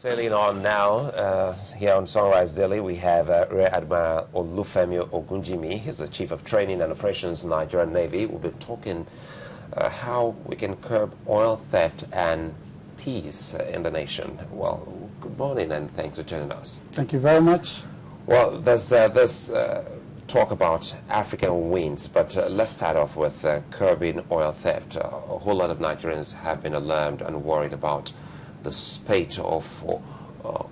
Sailing on now, here on Sunrise Daily, we have Rear Admiral Olufemi Ogunjimi. He's the Chief of Training and Operations in the Nigerian Navy. We'll be talking how we can curb oil theft and peace in the nation. Well, good morning and thanks for joining us. Thank you very much. Well, there's this talk about African winds, but let's start off with curbing oil theft. A whole lot of Nigerians have been alarmed and worried about the spate of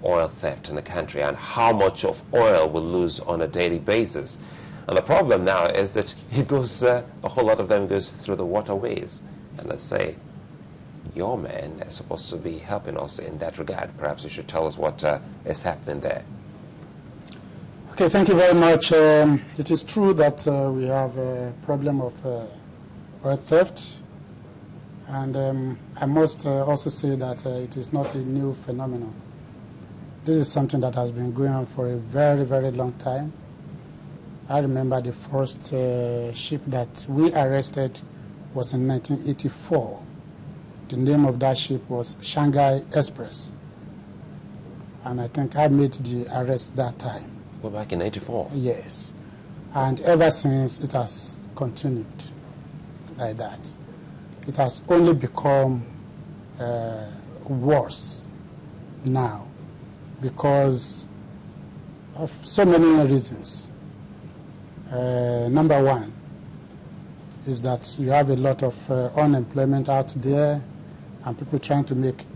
oil theft in the country and how much of oil we lose on a daily basis. And the problem now is that it goes, a whole lot of them goes through the waterways. And let's say, your men are supposed to be helping us in that regard. Perhaps you should tell us what is happening there. Okay, thank you very much. It is true that we have a problem of oil theft. And I must also say that it is not a new phenomenon. This is something that has been going on for a very, very long time. I remember the first ship that we arrested was in 1984. The name of that ship was Shanghai Express. And I think I made the arrest that time. Well, back in 84? Yes. And ever since, it has continued like that. It has only become worse now because of so many reasons. Number one is that you have a lot of unemployment out there and people trying to make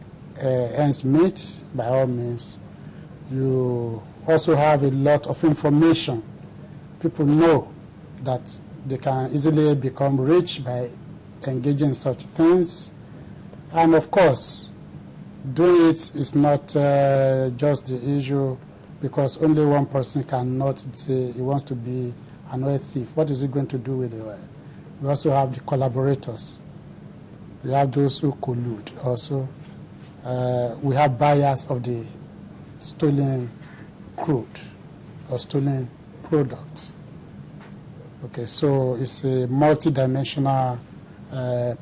ends meet by all means. You also have a lot of information. People know that they can easily become rich by engaging in such things. And of course, doing it is not just the issue because only one person cannot say he wants to be an oil thief. What is he going to do with the oil? We also have the collaborators. We have those who collude also. We have buyers of the stolen crude or stolen product. Okay, so it's a multidimensional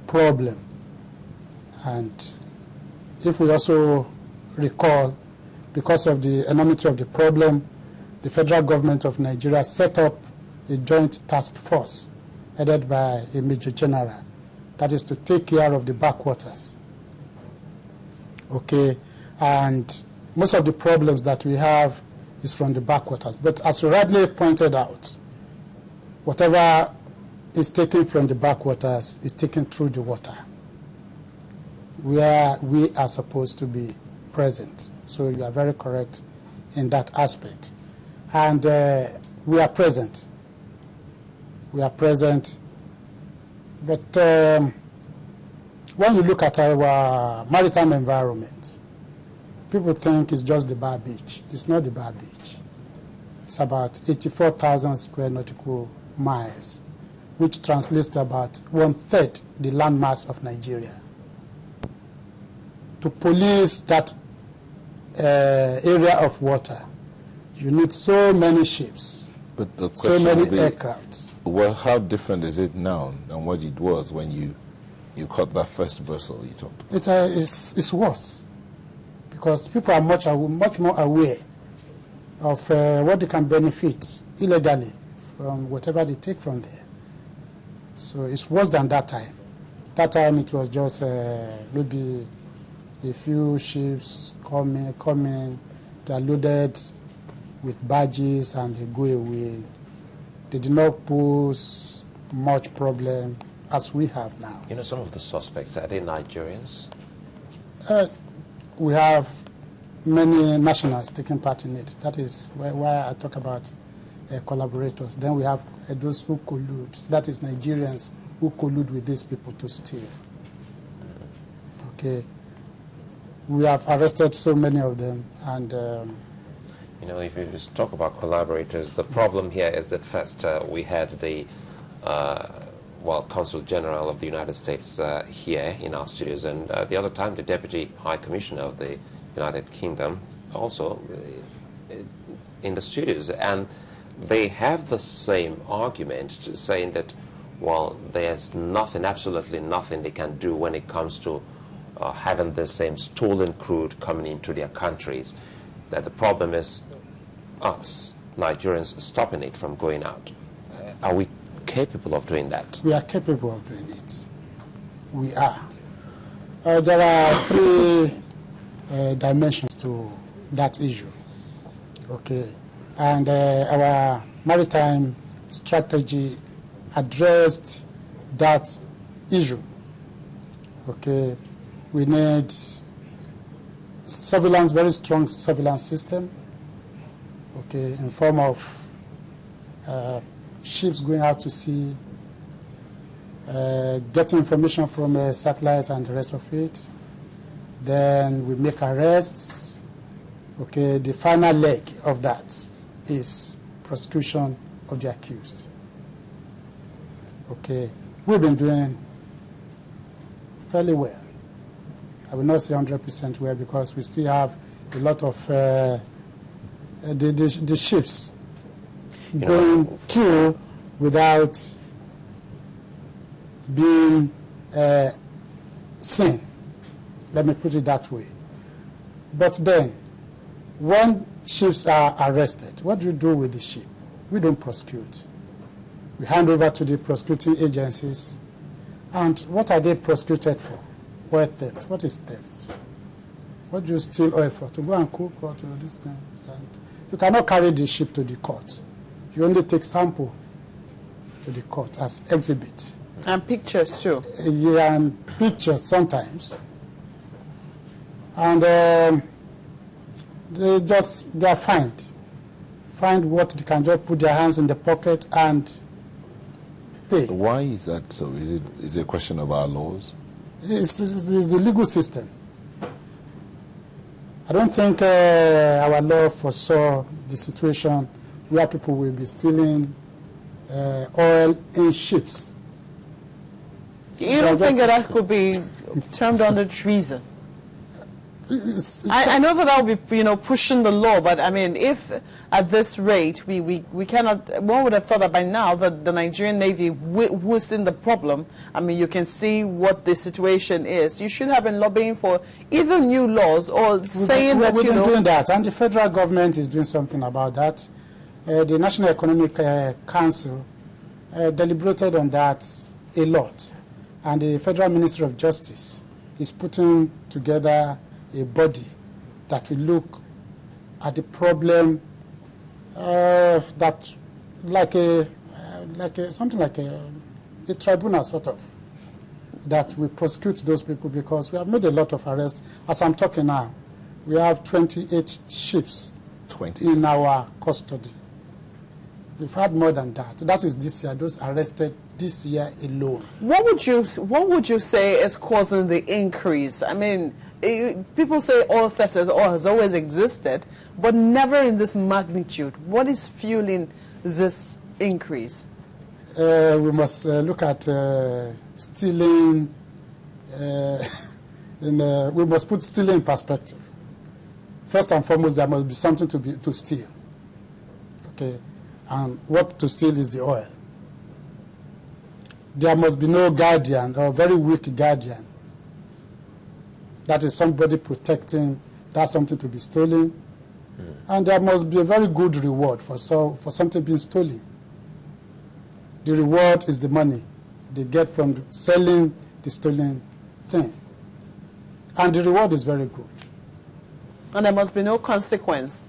problem. And if we also recall, because of the enormity of the problem, the federal government of Nigeria set up a joint task force headed by a major general, that is to take care of the backwaters. Okay, and most of the problems that we have is from the backwaters. But as you rightly pointed out, whatever is taken from the backwaters is taken through the water, where we are supposed to be present. So you are very correct in that aspect. And we are present. We are present. But when you look at our maritime environment, people think it's just the Bar Beach. It's not the Bar Beach. It's about 84,000 square nautical miles, which translates to about 1/3 the landmass of Nigeria. To police that area of water, you need so many ships, but the so many aircraft. Well, how different is it now than what it was when you caught that first vessel you talked about? It's worse because people are much more aware of what they can benefit illegally from whatever they take from there. So it's worse than that time. That time it was just maybe a few ships coming, they're loaded with badges and they go away. They did not pose much problem as we have now. You know, some of the suspects, are they Nigerians? We have many nationals taking part in it. That is why I talk about collaborators. Then we have those who collude. That is Nigerians who collude with these people to steal. Okay. We have arrested so many of them. And you know, if you talk about collaborators, the problem here is that first we had the Consul General of the United States here in our studios, and the other time the Deputy High Commissioner of the United Kingdom also in the studios, and they have the same argument saying that, well, there's nothing, absolutely nothing they can do when it comes to having the same stolen crude coming into their countries, that the problem is us, Nigerians, stopping it from going out. Are we capable of doing that? We are capable of doing it. We are. There are three dimensions to that issue. Okay. And our maritime strategy addressed that issue. Okay. We need surveillance, very strong surveillance system. Okay, in form of ships going out to sea, getting information from a satellite and the rest of it. Then we make arrests. Okay, the final leg of that is prosecution of the accused. Okay, we've been doing fairly well. I will not say 100% well because we still have a lot of the ships going through without being seen. Let me put it that way. But then, when ships are arrested, what do you do with the ship? We don't prosecute. We hand over to the prosecuting agencies. And what are they prosecuted for? Oil theft. What is theft? What do you steal oil for? To go and cook or to do these things? And you cannot carry the ship to the court. You only take sample to the court as exhibit. And pictures too. Yeah, and pictures sometimes. And they are fined. Find what they can just put their hands in the pocket and pay. Why is that so? Is it a question of our laws? It's the legal system. I don't think our law foresaw the situation where people will be stealing oil in ships. You don't think that could be termed under treason? I know that would be, pushing the law, but I mean, if at this rate we cannot, one would have thought that by now that the Nigerian Navy was in the problem. I mean, you can see what the situation is. You should have been lobbying for either new laws or saying that, we've been doing that, and the federal government is doing something about that. The National Economic Council deliberated on that a lot, and the Federal Ministry of Justice is putting together a body that will look at the problem that something like a tribunal sort of, that will prosecute those people, because we have made a lot of arrests. As I'm talking now, we have 28 ships in our custody. We've had more than that. That is this year, those arrested this year alone. What would you say is causing the increase? I mean, people say oil theft has always existed, but never in this magnitude. What is fueling this increase? We must look at stealing. We must put stealing in perspective. First and foremost, there must be something to steal. Okay, and what to steal is the oil. There must be no guardian or very weak guardian. That is somebody protecting that something to be stolen. And there must be a very good reward for something being stolen. The reward is the money they get from selling the stolen thing. And the reward is very good. And there must be no consequence.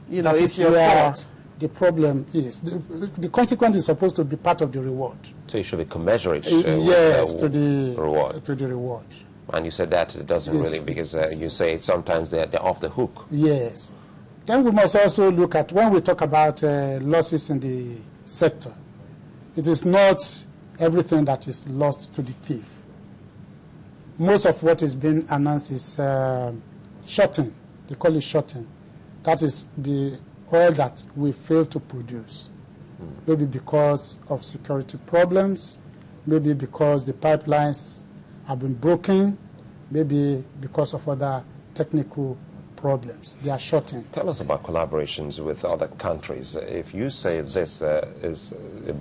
That is where the problem is. The consequence is supposed to be part of the reward. So you should be commensurate yes, with to the reward. To the reward. And you said that it doesn't really, because you say sometimes they're off the hook. Yes. Then we must also look at, when we talk about losses in the sector, it is not everything that is lost to the thief. Most of what is being announced is shorting. They call it shorting. That is the oil that we fail to produce. Maybe because of security problems, maybe because the pipelines have been broken, maybe because of other technical problems. They are shorting. Tell us about collaborations with other countries. If you say this is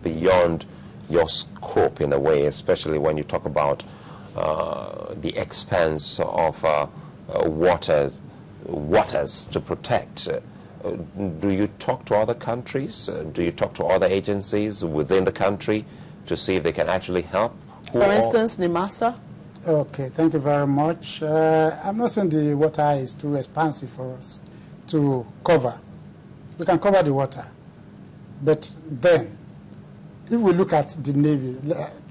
beyond your scope in a way, especially when you talk about the expense of waters to protect. Do you talk to other countries? Do you talk to other agencies within the country to see if they can actually help? For instance, NIMASA? Okay, thank you very much. I'm not saying the water is too expansive for us to cover. We can cover the water. But then, if we look at the Navy,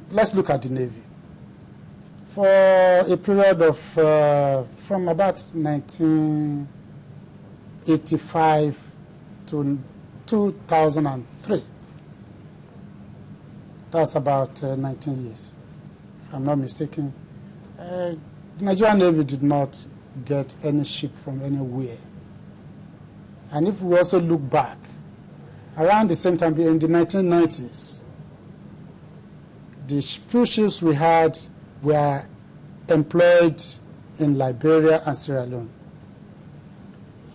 let's look at the Navy. For a period of, from about 1985 to 2003, that's about 19 years, if I'm not mistaken. The Nigerian Navy did not get any ship from anywhere. And if we also look back, around the same time, in the 1990s, the few ships we had were employed in Liberia and Sierra Leone.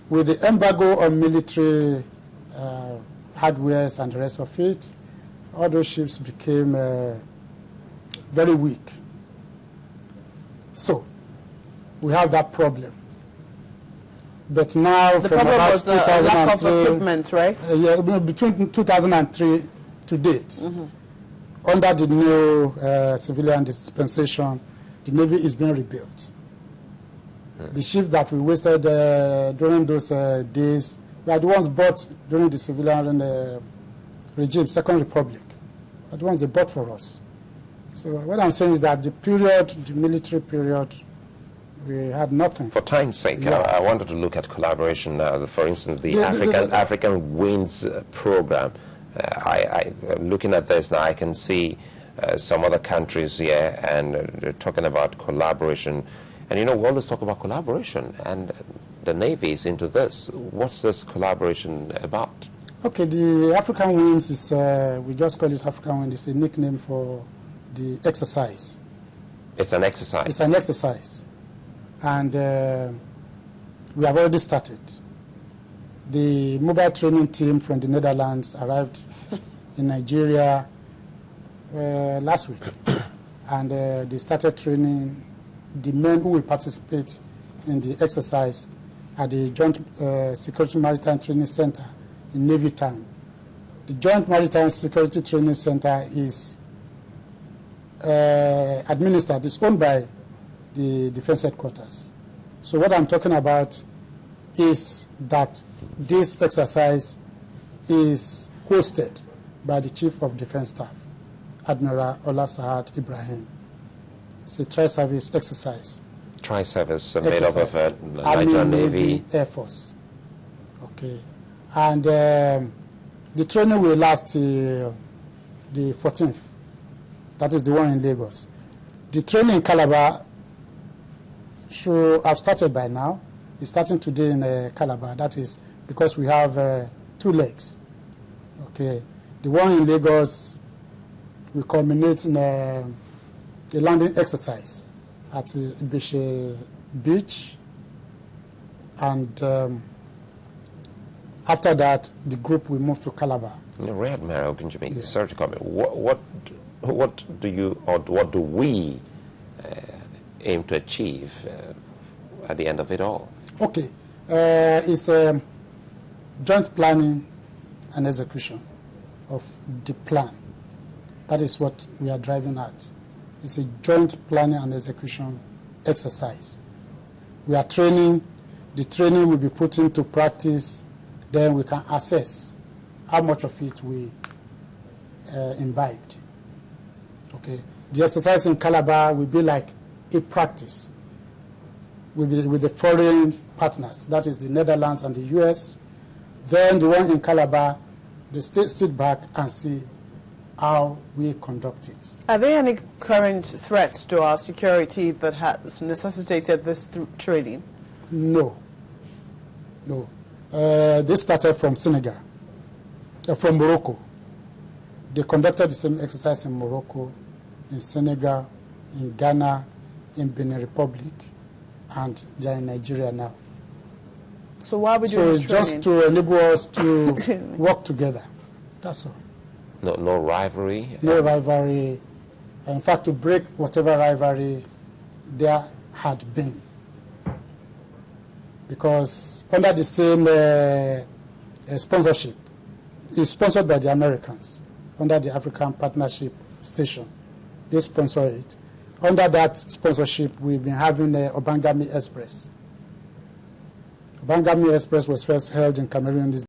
With the embargo on military hardwares and the rest of it, all those ships became very weak. So, we have that problem. But now, The from problem about was lack of 2003, equipment, right? yeah, between 2003 to date, under the new civilian dispensation, the Navy is being rebuilt. The ships that we wasted during those days were the ones bought during the civilian regime, Second Republic, are the ones they bought for us. So what I'm saying is that the period, the military period, we had nothing. For time's sake, Yeah. I wanted to look at collaboration now. For instance, the Yeah, African Winds program. Looking at this now, I can see some other countries here, and they're talking about collaboration. And you know, we always talk about collaboration, and the Navy is into this. What's this collaboration about? Okay, the African Winds is, we just call it African Winds. It's a nickname for the exercise. It's an exercise. It's an exercise. And we have already started. The mobile training team from the Netherlands arrived in Nigeria last week. And they started training the men who will participate in the exercise at the Joint Security Maritime Training Center in Navy Town. The Joint Maritime Security Training Center is administered, it's owned by the Defense Headquarters. So what I'm talking about is that this exercise is hosted by the Chief of Defense Staff, Admiral Olasahad Ibrahim. It's a tri-service exercise. Tri-service made up of Army, Nigerian Navy. Air Force. Okay. And the training will last till the 14th. That is the one in Lagos. The training in Calabar should have started by now. It's starting today in Calabar. That is because we have 2 legs. Okay. The one in Lagos will culminate in a landing exercise at Ibeshe Beach. And after that, the group will move to Calabar. Rear Admiral Gunjimi, sorry to comment. What do you, or what do we aim to achieve at the end of it all? Okay. It's joint planning and execution of the plan. That is what we are driving at. It's a joint planning and execution exercise. We are training. The training will be put into practice. Then we can assess how much of it we imbibed. Okay. The exercise in Calabar will be like a practice with the foreign partners, that is the Netherlands and the US. Then the one in Calabar, they sit back and see how we conduct it. Are there any current threats to our security that has necessitated this training? No. No. They started from Senegal, from Morocco. They conducted the same exercise in Morocco, in Senegal, in Ghana, in Benin Republic, and they are in Nigeria now. So why are we doing So it's just to enable us to work together. That's all. No rivalry? No rivalry. In fact, to break whatever rivalry there had been. Because under the same sponsorship, it's sponsored by the Americans, under the African Partnership Station. They sponsor it. Under that sponsorship, we've been having the Obangami Express. Obangami Express was first held in Cameroon.